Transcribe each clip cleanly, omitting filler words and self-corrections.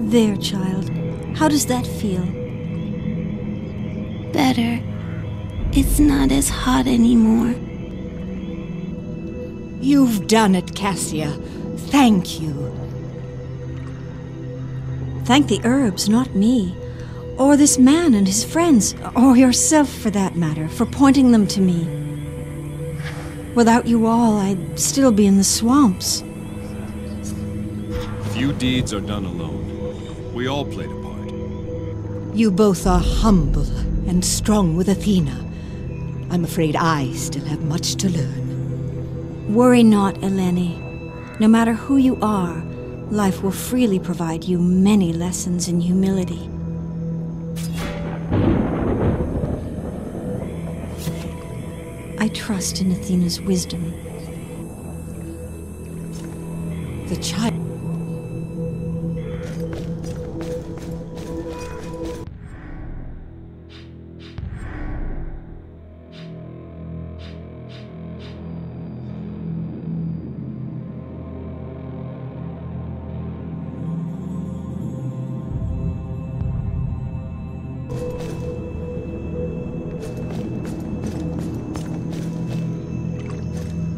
There, child. How does that feel? Better. It's not as hot anymore. You've done it, Cassia. Thank you. Thank the herbs, not me. Or this man and his friends, or yourself for that matter, for pointing them to me. Without you all, I'd still be in the swamps. Few deeds are done alone. We all played a part. You both are humble and strong with Athena. I'm afraid I still have much to learn. Worry not, Eleni. No matter who you are, life will freely provide you many lessons in humility. I trust in Athena's wisdom. The child...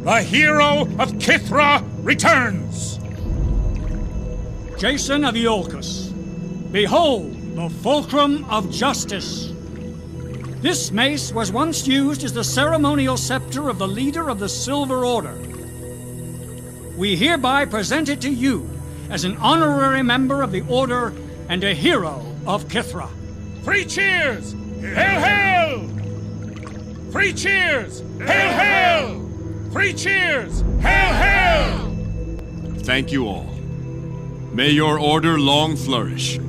The hero of Kythra returns! Jason of Iolcus, behold the fulcrum of justice. This mace was once used as the ceremonial scepter of the leader of the Silver Order. We hereby present it to you as an honorary member of the Order and a hero of Kythra. 3 cheers! Hail, hail! 3 cheers! Hail, hail! 3 cheers! Hail, hail! Thank you all. May your order long flourish.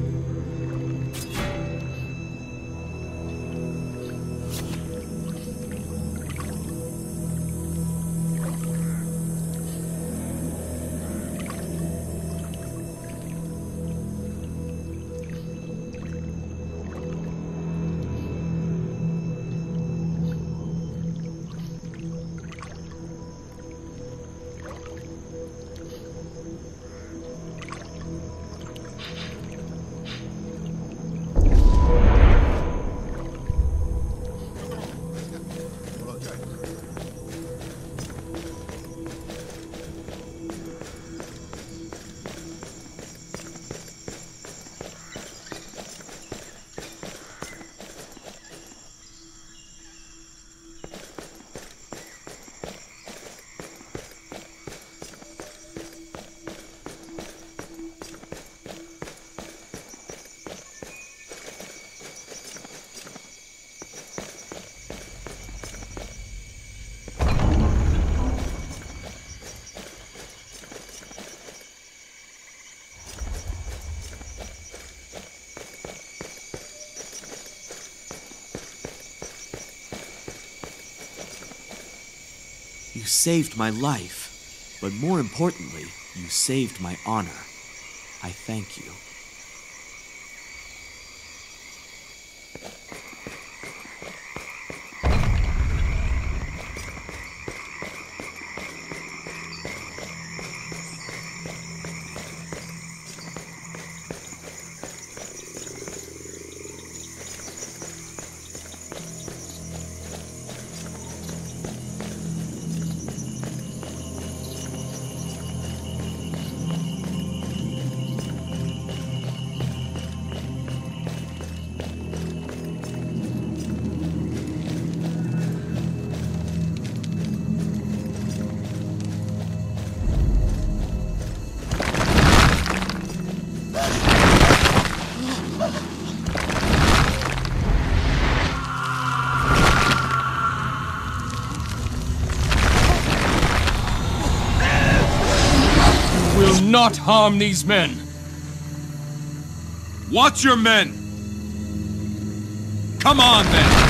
You saved my life, but more importantly, you saved my honor. I thank you. Not harm these men. Watch your men. Come on, then.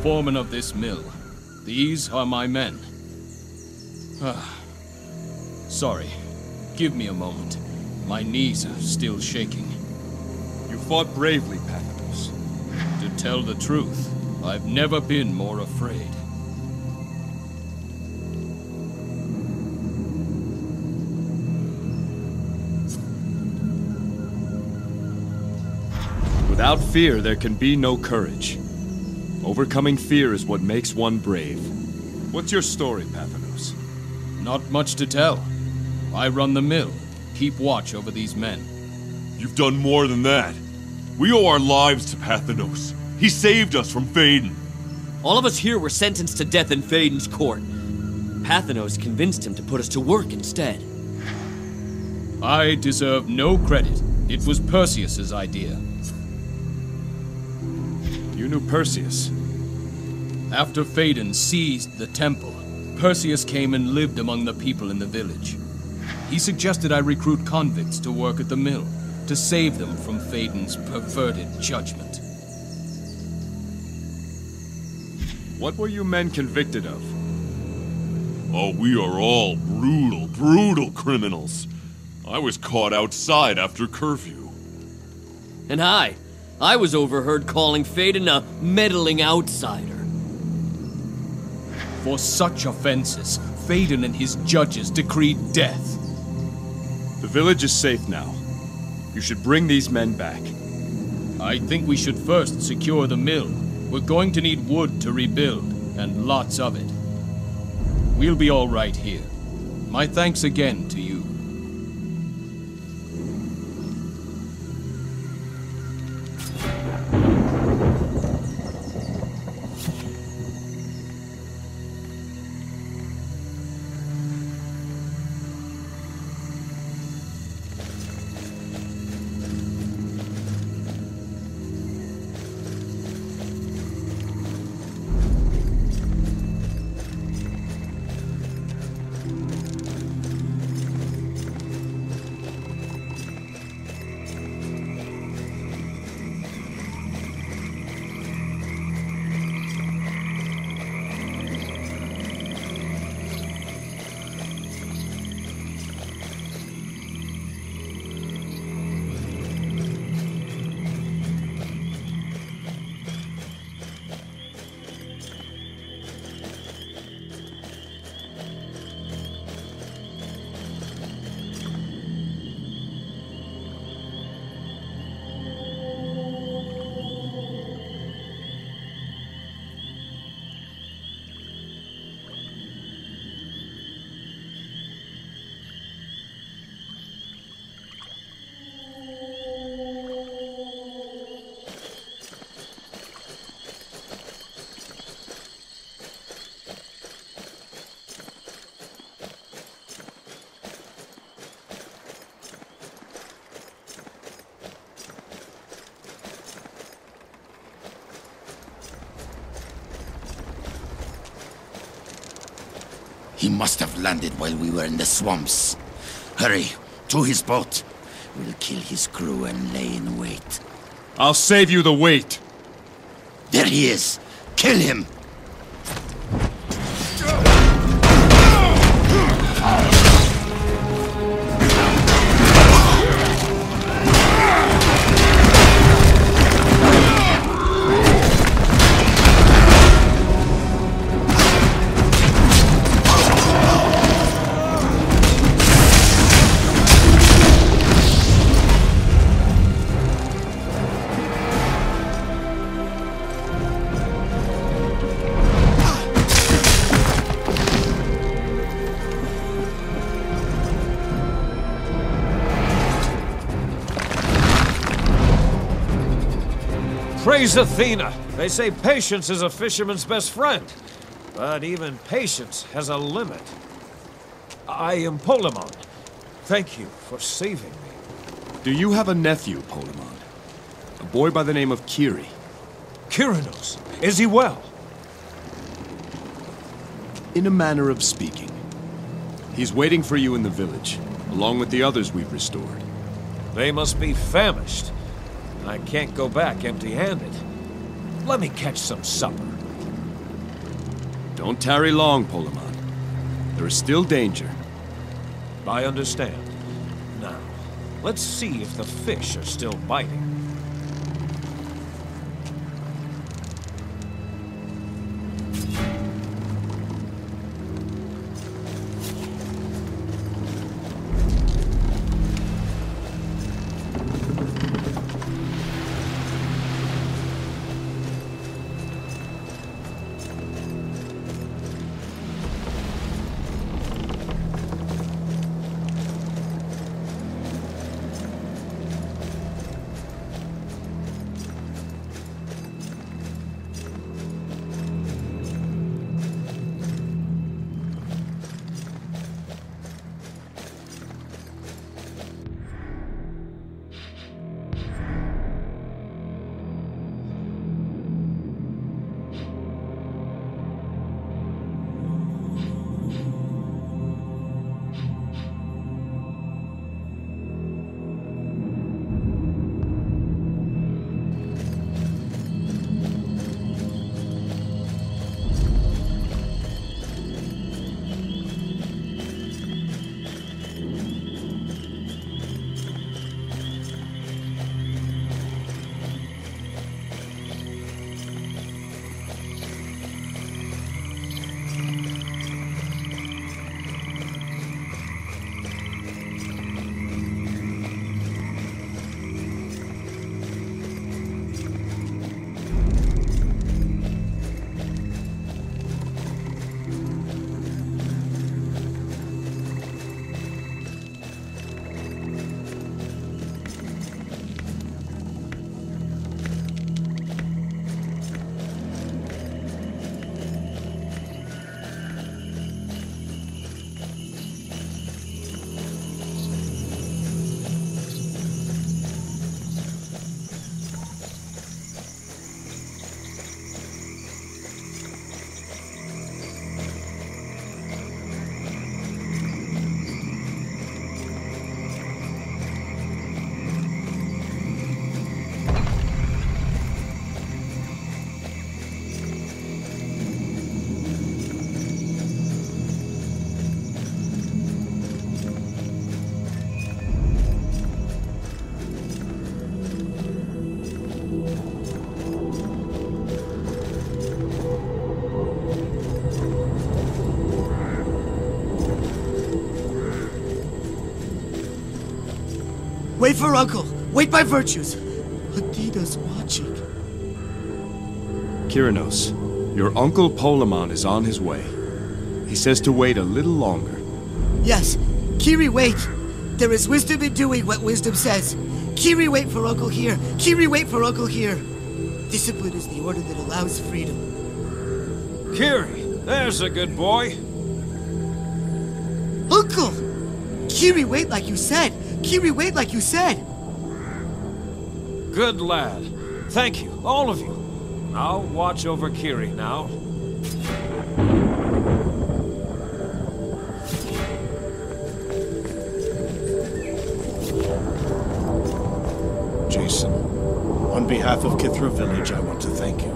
foreman of this mill. These are my men. Sorry. Give me a moment. My knees are still shaking. You fought bravely, Pathanos. To tell the truth, I've never been more afraid. Without fear, there can be no courage. Overcoming fear is what makes one brave. What's your story, Pathanos? Not much to tell. I run the mill, keep watch over these men. You've done more than that. We owe our lives to Pathanos. He saved us from Phaedon. All of us here were sentenced to death in Phaedon's court. Pathanos convinced him to put us to work instead. I deserve no credit. It was Perseus's idea. You knew Perseus? After Phaedon seized the temple, Perseus came and lived among the people in the village. He suggested I recruit convicts to work at the mill, to save them from Phaedon's perverted judgment. What were you men convicted of? Oh, we are all brutal criminals. I was caught outside after curfew. And I was overheard calling Phaedon a meddling outsider. For such offenses, Phaedon and his judges decreed death. The village is safe now. You should bring these men back. I think we should first secure the mill. We're going to need wood to rebuild, and lots of it. We'll be all right here. My thanks again to you. He must have landed while we were in the swamps. Hurry, to his boat. We'll kill his crew and lay in wait. I'll save you the wait. There he is. Kill him! Praise Athena! They say patience is a fisherman's best friend. But even patience has a limit. I am Polemon. Thank you for saving me. Do you have a nephew, Polemon? A boy by the name of Kiri? Kyranos, is he well? In a manner of speaking. He's waiting for you in the village, along with the others we've restored. They must be famished. I can't go back empty-handed. Let me catch some supper. Don't tarry long, Polemon. There is still danger. I understand. Now, let's see if the fish are still biting. Wait for Uncle! Wait by virtues! Adita's watching. Kyranos, your uncle Polemon is on his way. He says to wait a little longer. Yes, Kiri, wait! There is wisdom in doing what wisdom says. Kiri, wait for Uncle here! Kiri, wait for Uncle here! Discipline is the order that allows freedom. Kiri, there's a good boy. Uncle! Kiri, wait like you said! Kiri, wait like you said! Good lad. Thank you, all of you. I'll watch over Kiri now. Jason, on behalf of Kythra Village, I want to thank you.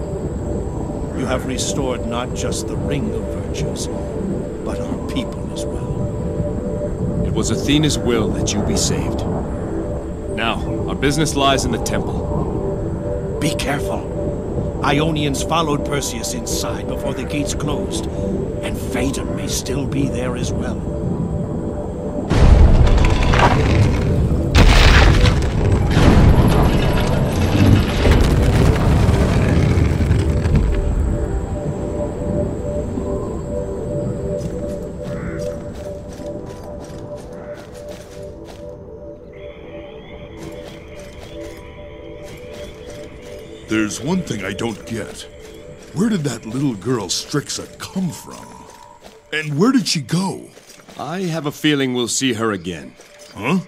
You have restored not just the Ring of Virtues, but our people as well. It was Athena's will that you be saved. Now, our business lies in the temple. Be careful. Ionians followed Perseus inside before the gates closed, and Phaedon may still be there as well. There's one thing I don't get. Where did that little girl Strixa come from? And where did she go? I have a feeling we'll see her again. Huh?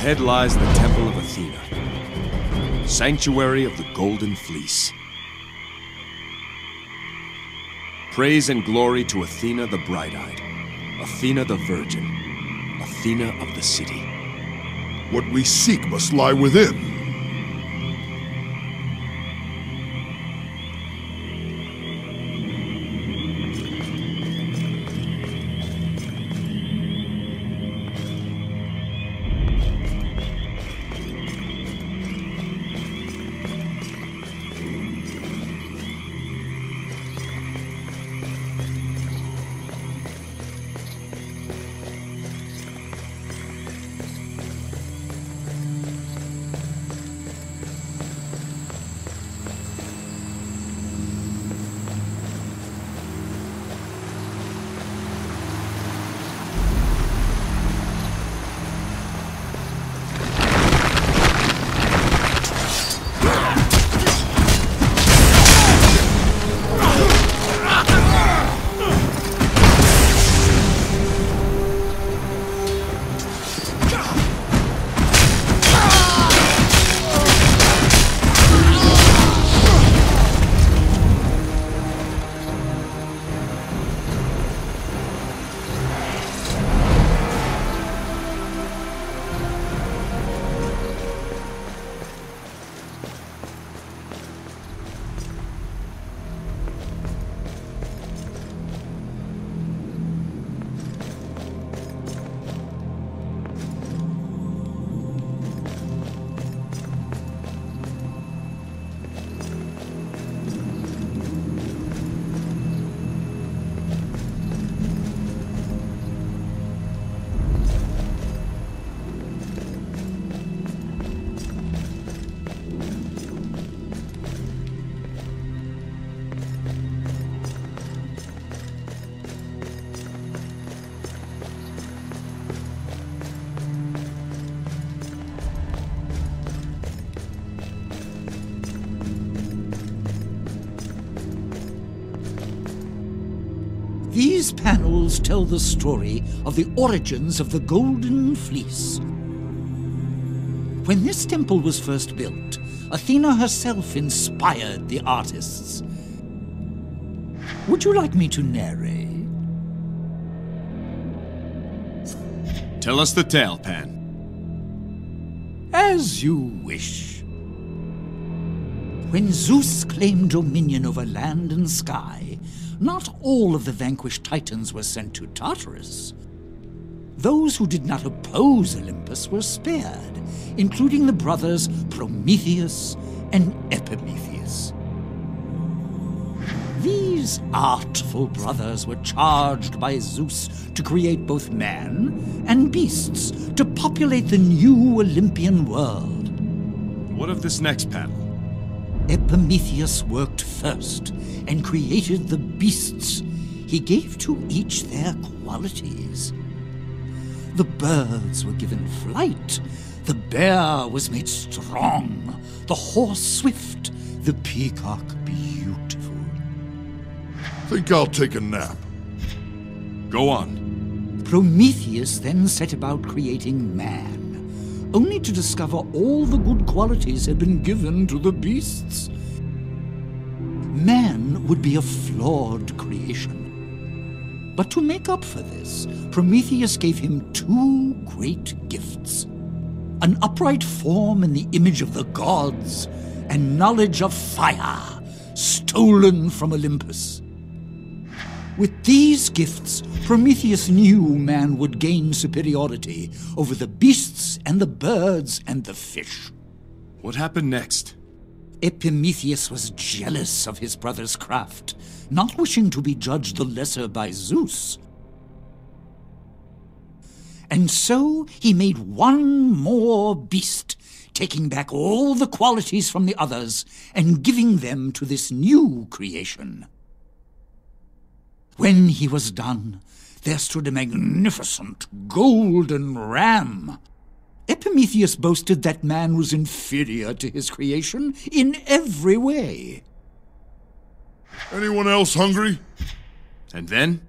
Ahead lies the Temple of Athena, sanctuary of the Golden Fleece. Praise and glory to Athena the Bright-Eyed, Athena the Virgin, Athena of the city. What we seek must lie within. These panels tell the story of the origins of the Golden Fleece. When this temple was first built, Athena herself inspired the artists. Would you like me to narrate? Tell us the tale, Pan. As you wish. When Zeus claimed dominion over land and sky, not all of the vanquished Titans were sent to Tartarus. Those who did not oppose Olympus were spared, including the brothers Prometheus and Epimetheus. These artful brothers were charged by Zeus to create both man and beasts to populate the new Olympian world. What of this next panel? Epimetheus worked first and created the beasts. He gave to each their qualities. The birds were given flight, the bear was made strong, the horse swift, the peacock beautiful. Think I'll take a nap. Go on. Prometheus then set about creating man, only to discover all the good qualities had been given to the beasts. Man would be a flawed creation. But to make up for this, Prometheus gave him two great gifts: an upright form in the image of the gods, and knowledge of fire, stolen from Olympus. With these gifts, Prometheus knew man would gain superiority over the beasts and the birds and the fish. What happened next? Epimetheus was jealous of his brother's craft, not wishing to be judged the lesser by Zeus. And so he made one more beast, taking back all the qualities from the others and giving them to this new creation. When he was done, there stood a magnificent golden ram. Epimetheus boasted that man was inferior to his creation in every way. Anyone else hungry? And then?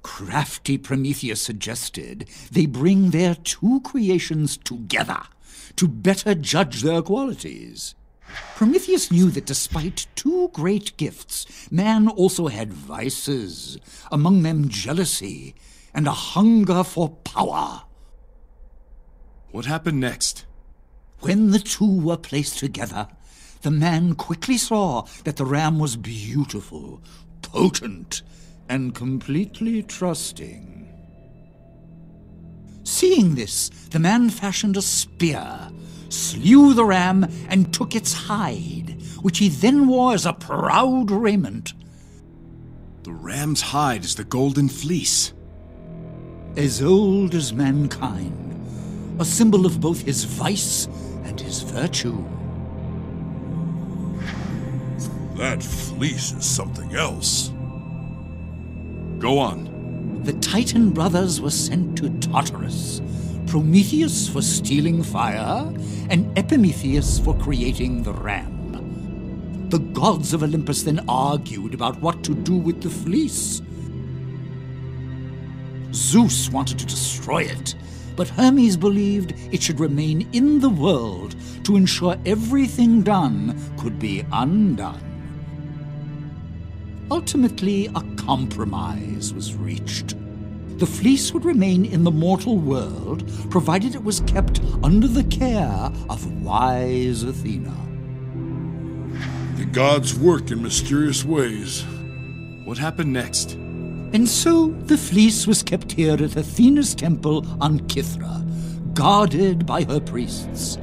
Crafty Prometheus suggested they bring their two creations together to better judge their qualities. Prometheus knew that despite two great gifts, man also had vices, among them jealousy and a hunger for power. What happened next? When the two were placed together, the man quickly saw that the ram was beautiful, potent, and completely trusting. Seeing this, the man fashioned a spear, slew the ram, and took its hide, which he then wore as a proud raiment. The ram's hide is the golden fleece. As old as mankind, a symbol of both his vice and his virtue. That fleece is something else. Go on. The Titan brothers were sent to Tartarus, Prometheus for stealing fire, and Epimetheus for creating the ram. The gods of Olympus then argued about what to do with the fleece. Zeus wanted to destroy it, but Hermes believed it should remain in the world to ensure everything done could be undone. Ultimately, a compromise was reached. The fleece would remain in the mortal world, provided it was kept under the care of wise Athena. The gods work in mysterious ways. What happened next? And so the fleece was kept here at Athena's temple on Kythra, guarded by her priests.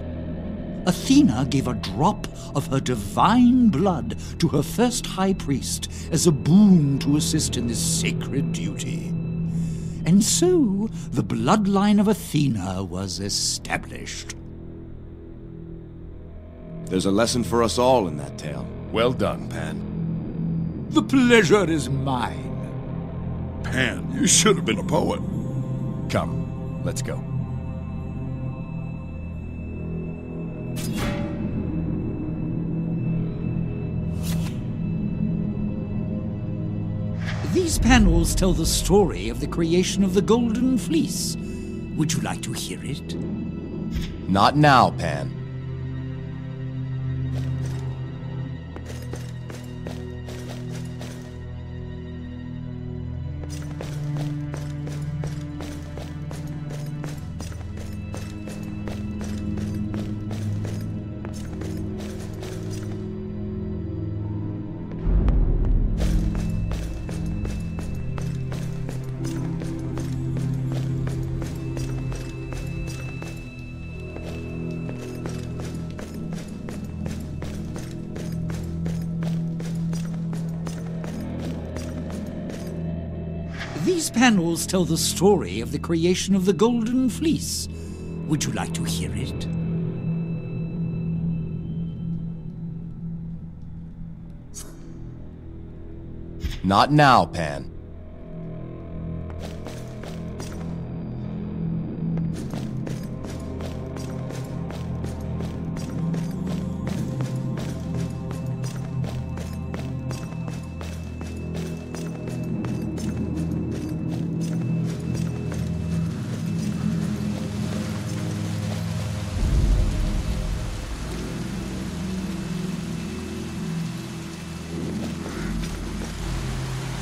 Athena gave a drop of her divine blood to her first high priest as a boon to assist in this sacred duty. And so the bloodline of Athena was established. There's a lesson for us all in that tale. Well done, Pan. The pleasure is mine. Pan, you should have been a poet. Come, let's go. These panels tell the story of the creation of the Golden Fleece. Would you like to hear it? Not now, Pan. These panels tell the story of the creation of the Golden Fleece. Would you like to hear it? Not now, Pan.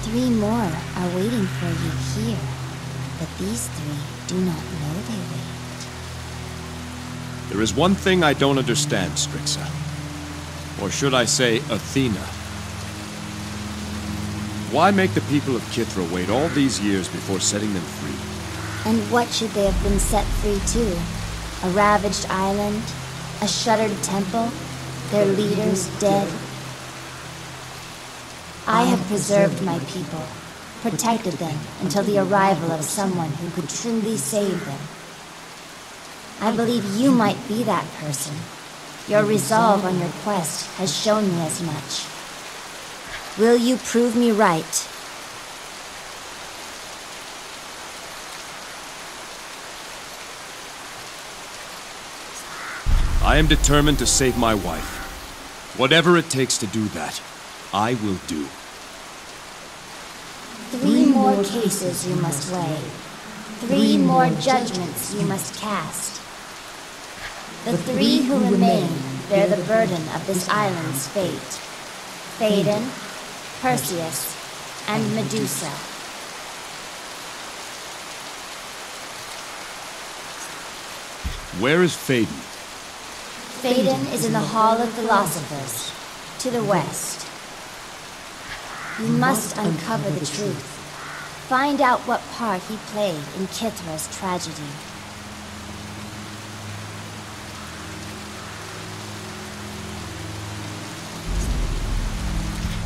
Three more are waiting for you here, but these three do not know they wait. There is one thing I don't understand, Strixa. Or should I say, Athena. Why make the people of Kythra wait all these years before setting them free? And what should they have been set free to? A ravaged island? A shuttered temple? Their leaders dead? I have preserved my people, protected them until the arrival of someone who could truly save them. I believe you might be that person. Your resolve on your quest has shown me as much. Will you prove me right? I am determined to save my wife. Whatever it takes to do that, I will do. Three more more cases you must weigh. 3 more judgments you must cast. The 3 who remain bear the burden of this island's fate. Phaedon, Perseus, and Medusa. Where is Phaedon? Phaedon is in the Hall of Philosophers, to the west. You must uncover the truth. Find out what part he played in Kythra's tragedy.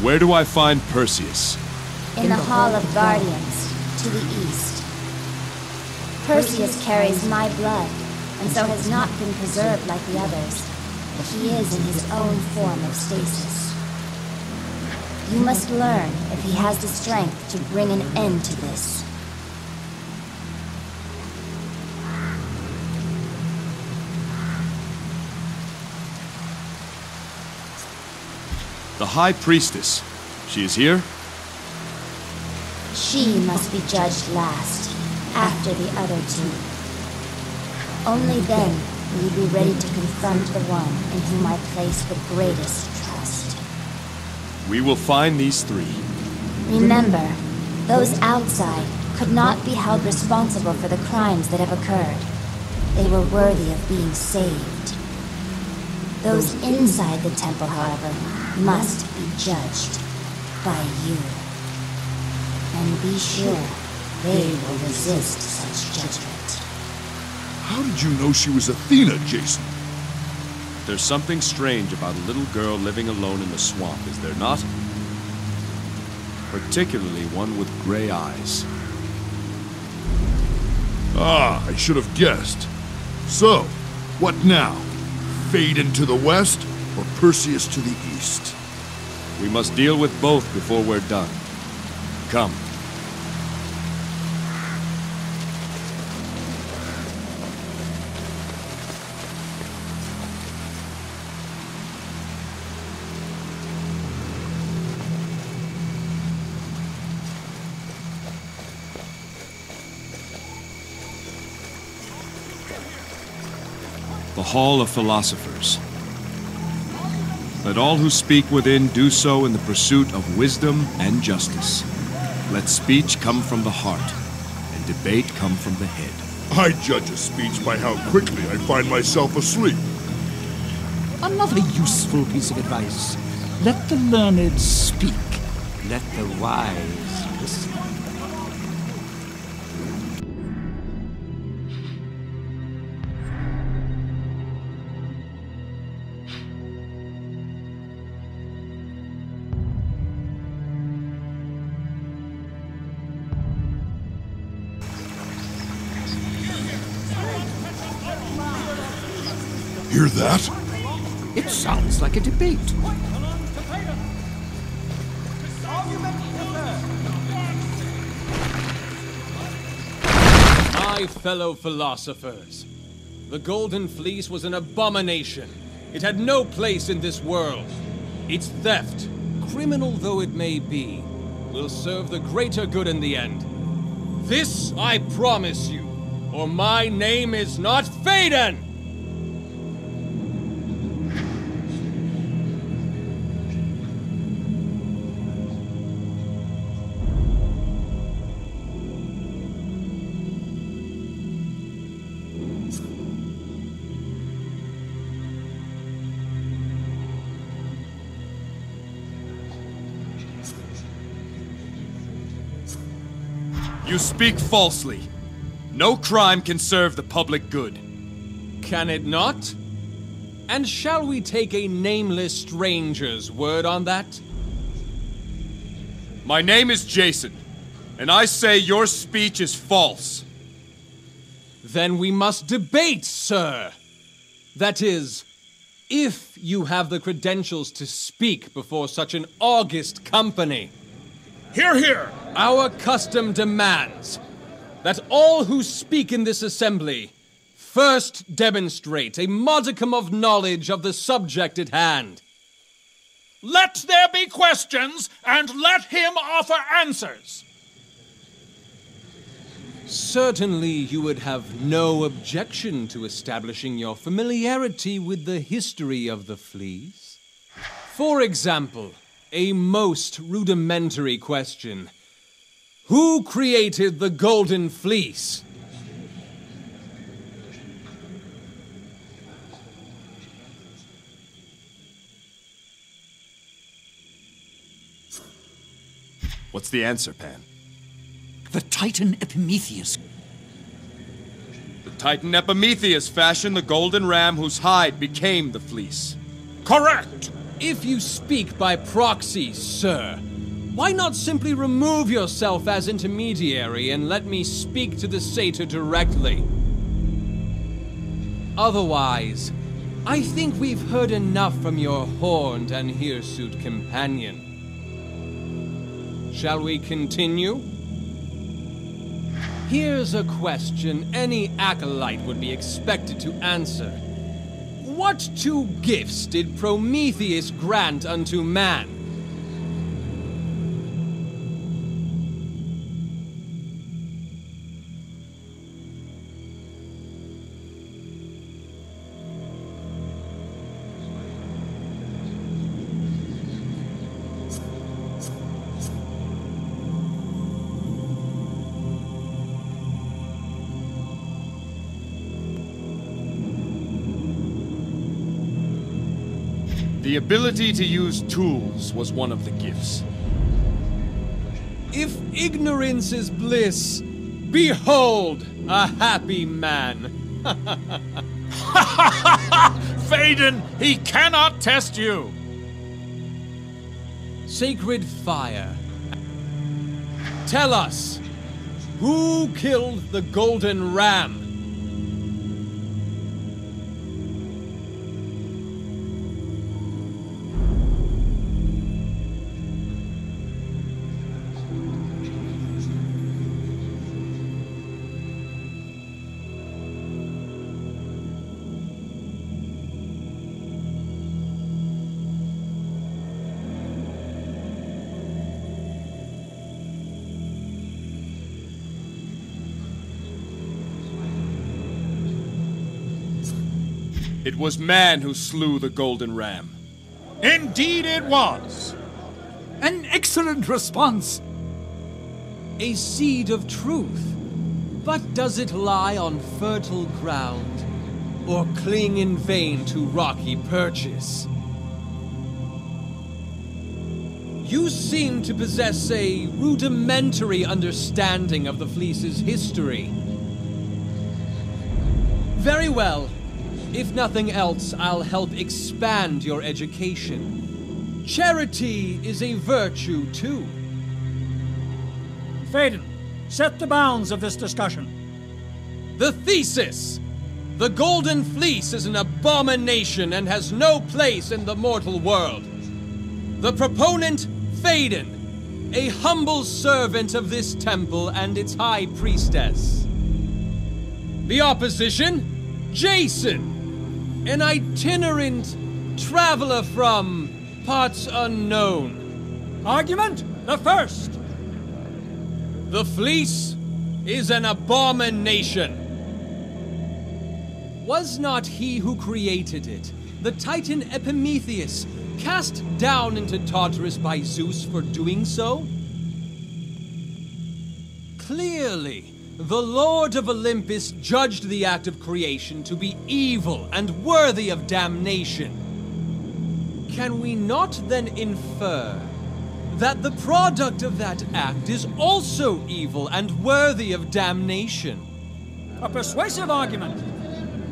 Where do I find Perseus? In the Hall of Guardians, to the east. Perseus carries my blood, and so has not been preserved like the others. He is in his own form of stasis. You must learn if he has the strength to bring an end to this. The High Priestess. She is here? She must be judged last, after the other 2. Only then will you be ready to confront the one in whom I place the greatest trust. We will find these 3. Remember, those outside could not be held responsible for the crimes that have occurred. They were worthy of being saved. Those inside the temple, however, must be judged by you. And be sure they will resist such judgment. How did you know she was Athena, Jason? There's something strange about a little girl living alone in the swamp, is there not? Particularly one with gray eyes. Ah, I should have guessed. So, what now? Phaedon to the west, or Perseus to the east? We must deal with both before we're done. Come. The Hall of Philosophers. Let all who speak within do so in the pursuit of wisdom and justice. Let speech come from the heart, and debate come from the head. I judge a speech by how quickly I find myself asleep. Another useful piece of advice. Let the learned speak. Let the wise listen. Hear that? It sounds like a debate. My fellow philosophers, the Golden Fleece was an abomination. It had no place in this world. Its theft, criminal though it may be, will serve the greater good in the end. This I promise you, or my name is not Phaedon! You speak falsely. No crime can serve the public good. Can it not? And shall we take a nameless stranger's word on that? My name is Jason, and I say your speech is false. Then we must debate, sir. That is, if you have the credentials to speak before such an august company. Hear, hear! Our custom demands that all who speak in this assembly first demonstrate a modicum of knowledge of the subject at hand. Let there be questions, and let him offer answers. Certainly you would have no objection to establishing your familiarity with the history of the fleece. For example, a most rudimentary question. Who created the Golden Fleece? What's the answer, Pan? The Titan Epimetheus. The Titan Epimetheus fashioned the golden ram whose hide became the fleece. Correct! If you speak by proxy, sir, why not simply remove yourself as intermediary and let me speak to the satyr directly? Otherwise, I think we've heard enough from your horned and hirsute companion. Shall we continue? Here's a question any acolyte would be expected to answer. What two gifts did Prometheus grant unto man? The ability to use tools was one of the gifts. If ignorance is bliss, behold a happy man. Phaedon, he cannot test you! Sacred fire. Tell us, who killed the golden ram? It was man who slew the golden ram. Indeed it was! An excellent response! A seed of truth. But does it lie on fertile ground, or cling in vain to rocky perches? You seem to possess a rudimentary understanding of the fleece's history. Very well. If nothing else, I'll help expand your education. Charity is a virtue, too. Phaedon, set the bounds of this discussion. The thesis! The Golden Fleece is an abomination and has no place in the mortal world. The proponent, Phaedon, a humble servant of this temple and its high priestess. The opposition, Jason, an itinerant traveler from parts unknown. Argument the first. The fleece is an abomination. Was not he who created it, the Titan Epimetheus, cast down into Tartarus by Zeus for doing so? Clearly, the Lord of Olympus judged the act of creation to be evil and worthy of damnation. Can we not then infer that the product of that act is also evil and worthy of damnation? A persuasive argument.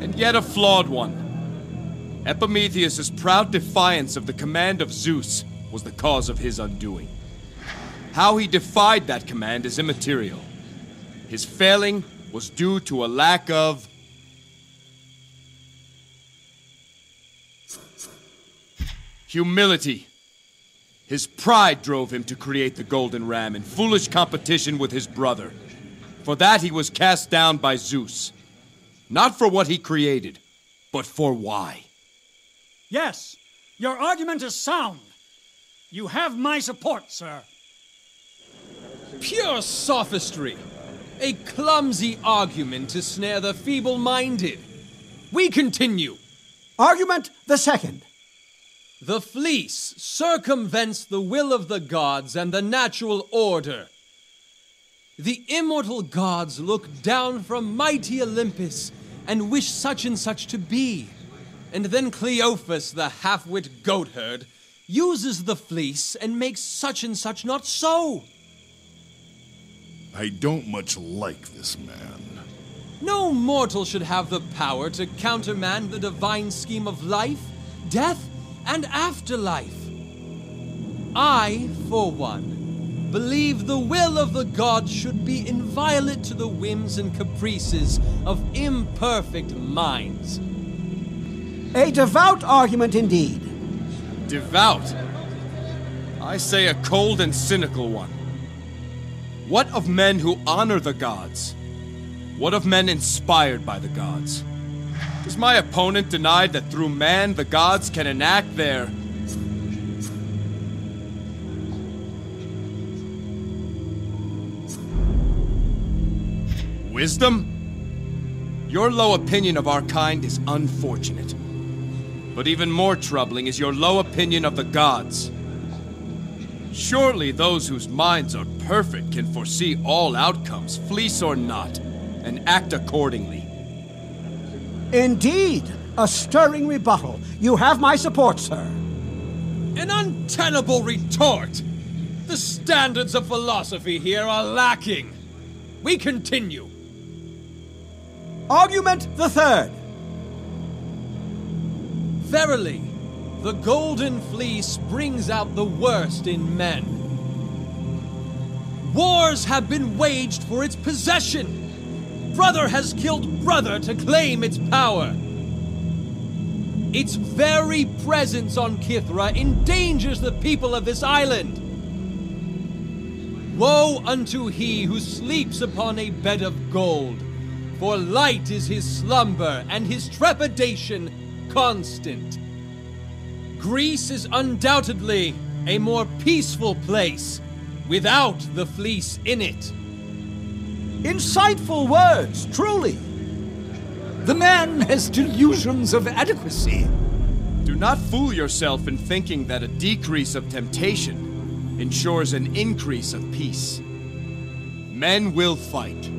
And yet a flawed one. Epimetheus' proud defiance of the command of Zeus was the cause of his undoing. How he defied that command is immaterial. His failing was due to a lack of humility. His pride drove him to create the golden ram in foolish competition with his brother. For that he was cast down by Zeus. Not for what he created, but for why. Yes, your argument is sound. You have my support, sir. Pure sophistry. A clumsy argument to snare the feeble-minded. We continue. Argument the second. The fleece circumvents the will of the gods and the natural order. The immortal gods look down from mighty Olympus and wish such and such to be. And then Cleophas, the half-wit goatherd, uses the fleece and makes such and such not so. I don't much like this man. No mortal should have the power to countermand the divine scheme of life, death, and afterlife. I, for one, believe the will of the gods should be inviolate to the whims and caprices of imperfect minds. A devout argument indeed. Devout? I say a cold and cynical one. What of men who honor the gods? What of men inspired by the gods? Does my opponent deny that through man the gods can enact their... wisdom? Your low opinion of our kind is unfortunate. But even more troubling is your low opinion of the gods. Surely those whose minds are perfect can foresee all outcomes, fleece or not, and act accordingly. Indeed, a stirring rebuttal. You have my support, sir. An untenable retort! The standards of philosophy here are lacking. We continue. Argument the third. Verily, the golden fleece brings out the worst in men. Wars have been waged for its possession. Brother has killed brother to claim its power. Its very presence on Kythra endangers the people of this island. Woe unto he who sleeps upon a bed of gold, for light is his slumber and his trepidation constant. Greece is undoubtedly a more peaceful place without the fleece in it. Insightful words, truly. The man has delusions of adequacy. Do not fool yourself in thinking that a decrease of temptation ensures an increase of peace. Men will fight.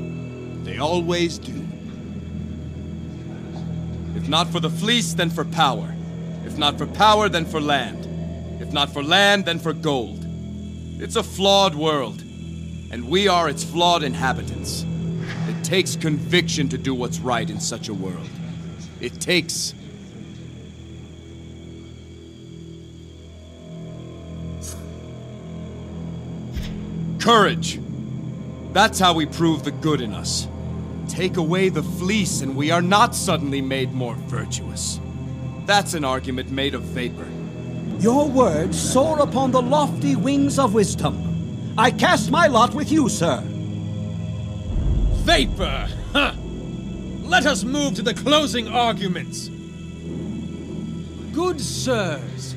They always do. If not for the fleece, then for power. If not for power, then for land. If not for land, then for gold. It's a flawed world, and we are its flawed inhabitants. It takes conviction to do what's right in such a world. It takes... courage. That's how we prove the good in us. Take away the fleece and we are not suddenly made more virtuous. That's an argument made of vapor. Your words soar upon the lofty wings of wisdom. I cast my lot with you, sir. Vapor! Huh! Let us move to the closing arguments. Good sirs,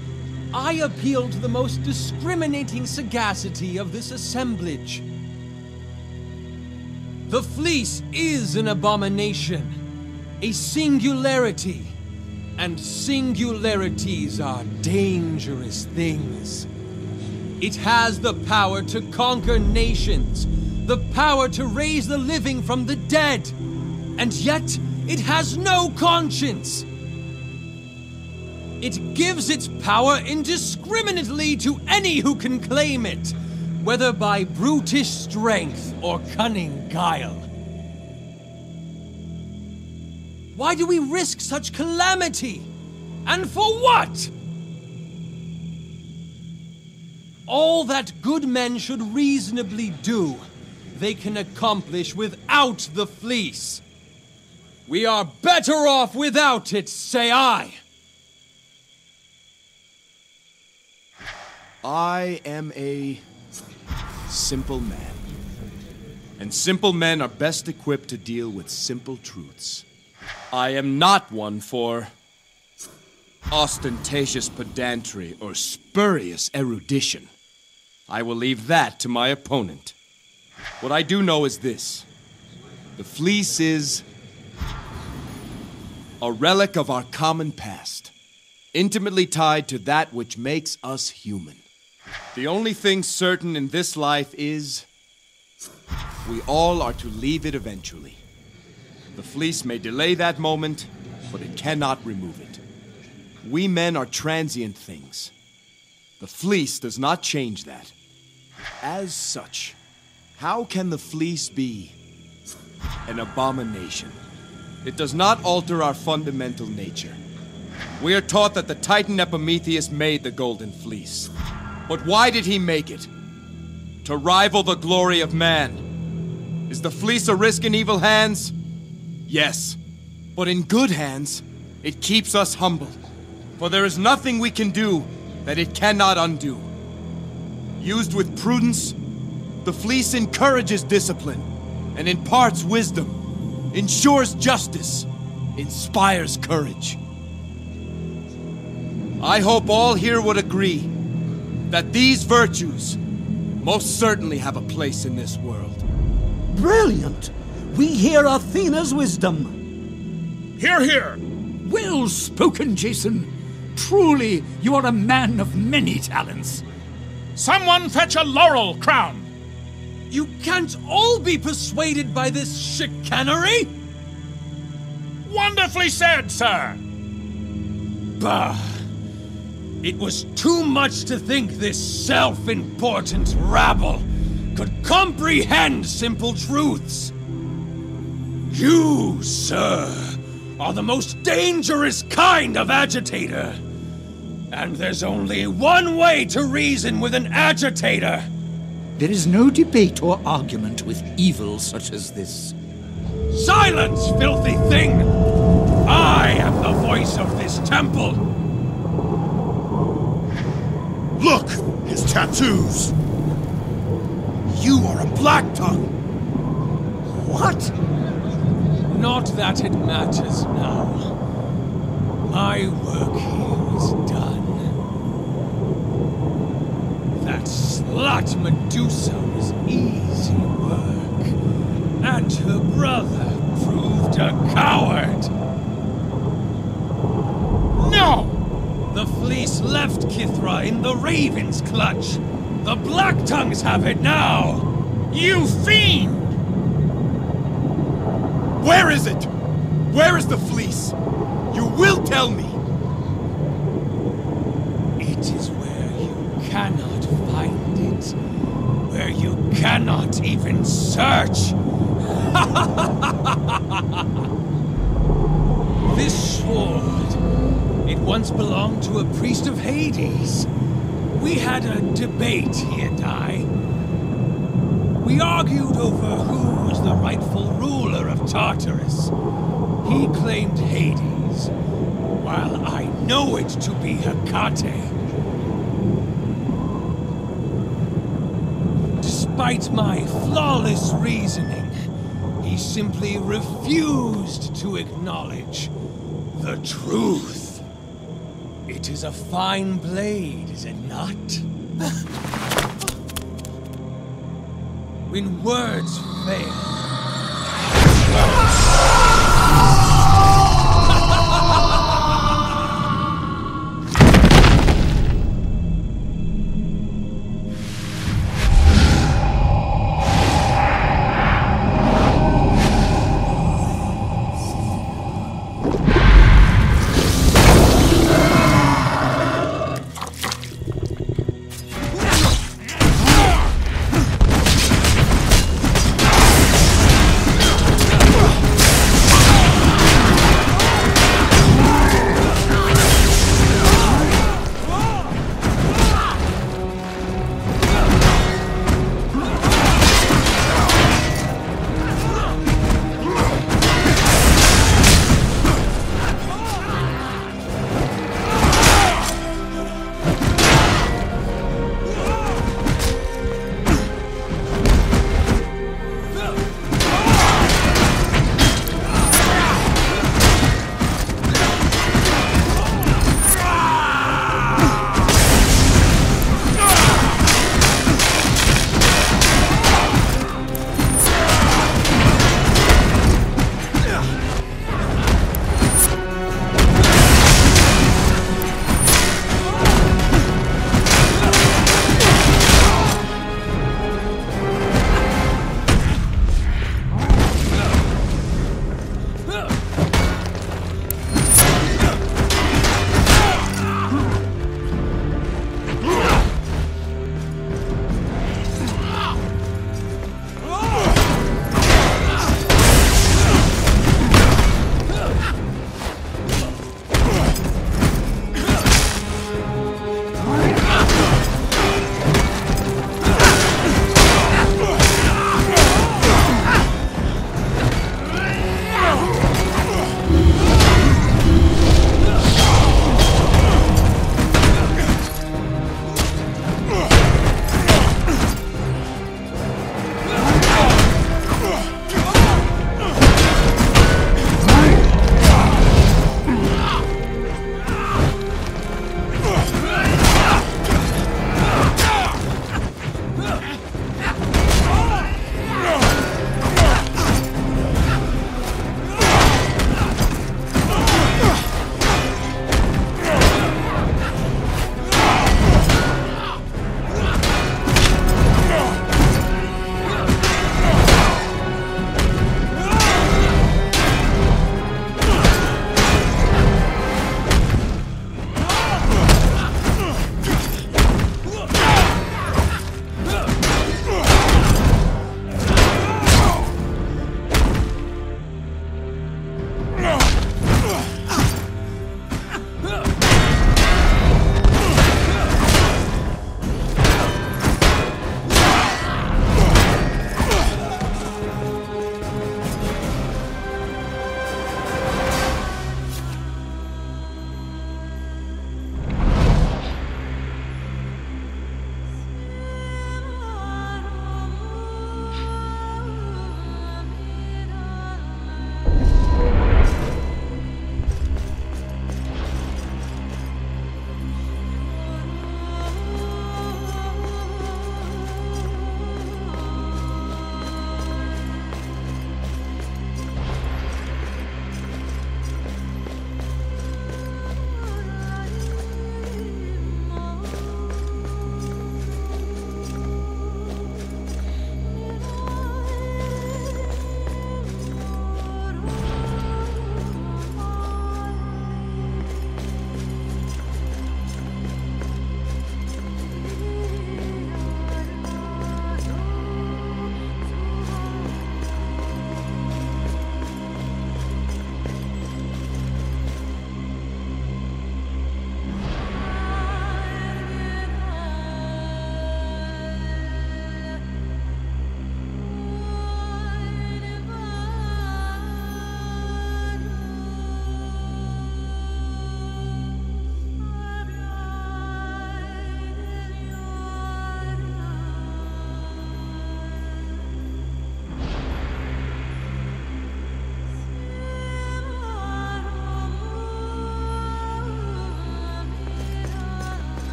I appeal to the most discriminating sagacity of this assemblage. The fleece is an abomination, a singularity, and singularities are dangerous things. It has the power to conquer nations, the power to raise the living from the dead, and yet it has no conscience. It gives its power indiscriminately to any who can claim it, whether by brutish strength or cunning guile. Why do we risk such calamity? And for what? All that good men should reasonably do, they can accomplish without the fleece. We are better off without it, say I. I am a simple man. And simple men are best equipped to deal with simple truths. I am not one for ostentatious pedantry or spurious erudition. I will leave that to my opponent. What I do know is this. The fleece is a relic of our common past, intimately tied to that which makes us human. The only thing certain in this life is we all are to leave it eventually. The fleece may delay that moment, but it cannot remove it. We men are transient things. The fleece does not change that. As such, how can the fleece be an abomination? It does not alter our fundamental nature. We are taught that the Titan Epimetheus made the Golden Fleece. But why did he make it? To rival the glory of man. Is the fleece a risk in evil hands? Yes. But in good hands, it keeps us humble. For there is nothing we can do that it cannot undo. Used with prudence, the fleece encourages discipline and imparts wisdom, ensures justice, inspires courage. I hope all here would agree that these virtues most certainly have a place in this world. Brilliant! We hear Athena's wisdom. Hear, hear! Well spoken, Jason. Truly, you are a man of many talents. Someone fetch a laurel crown! You can't all be persuaded by this chicanery! Wonderfully said, sir! Bah! It was too much to think this self-important rabble could comprehend simple truths. You, sir, are the most dangerous kind of agitator. And there's only one way to reason with an agitator. There is no debate or argument with evil such as this. Silence, filthy thing! I am the voice of this temple. Look! His tattoos! You are a Black Tongue! What? Not that it matters now. My work here is done. That slut Medusa was easy work. And her brother proved a coward. No! The fleece left Kythra in the Raven's clutch. The Black Tongues have it now! You fiend! Where is it? Where is the fleece? You will tell me! It is where you cannot find it. Where you cannot even search. This sword, it once belonged to a priest of Hades. We had a debate, he and I. We argued over who was the rightful ruler of Tartarus. He claimed Hades, while I know it to be Hecate. Despite my flawless reasoning, he simply refused to acknowledge the truth. It is a fine blade, is it not? When words fail,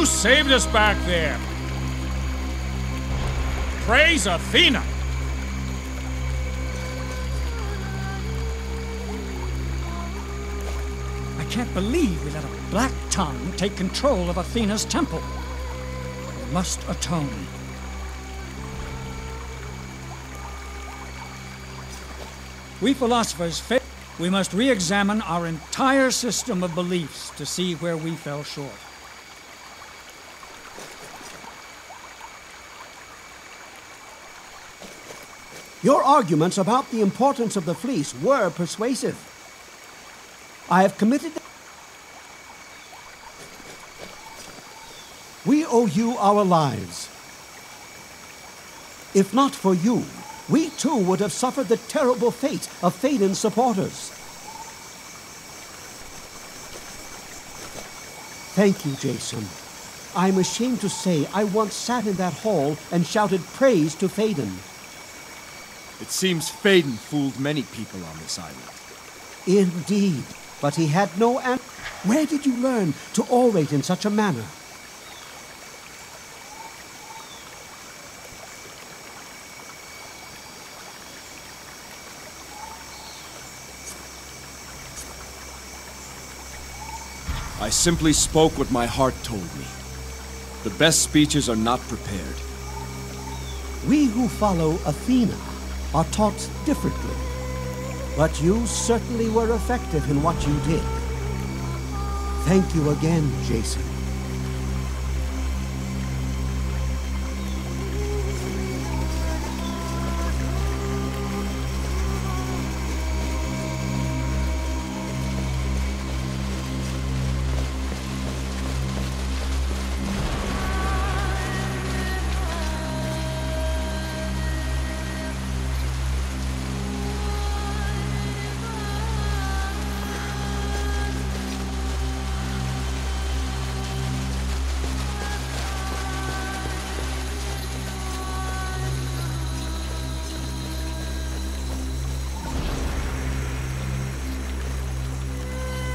You saved us back there. Praise Athena. I can't believe we let a black tongue take control of Athena's temple. We must atone. We philosophers we must re-examine our entire system of beliefs to see where we fell short. Your arguments about the importance of the fleece were persuasive. I have committed... We owe you our lives. If not for you, we too would have suffered the terrible fate of Phaedon's supporters. Thank you, Jason. I'm ashamed to say I once sat in that hall and shouted praise to Phaedon. It seems Phaedon fooled many people on this island. Indeed, but he had no answer. Where did you learn to orate in such a manner? I simply spoke what my heart told me. The best speeches are not prepared. We who follow Athena are taught differently. But you certainly were effective in what you did. Thank you again, Jason.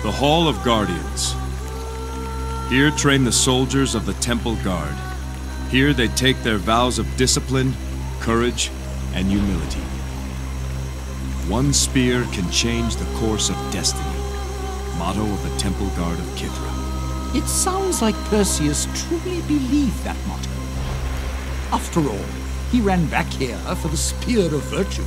The Hall of Guardians. Here train the soldiers of the Temple Guard. Here they take their vows of discipline, courage, and humility. One spear can change the course of destiny. Motto of the Temple Guard of Kythra. It sounds like Perseus truly believed that motto. After all, he ran back here for the Spear of Virtue.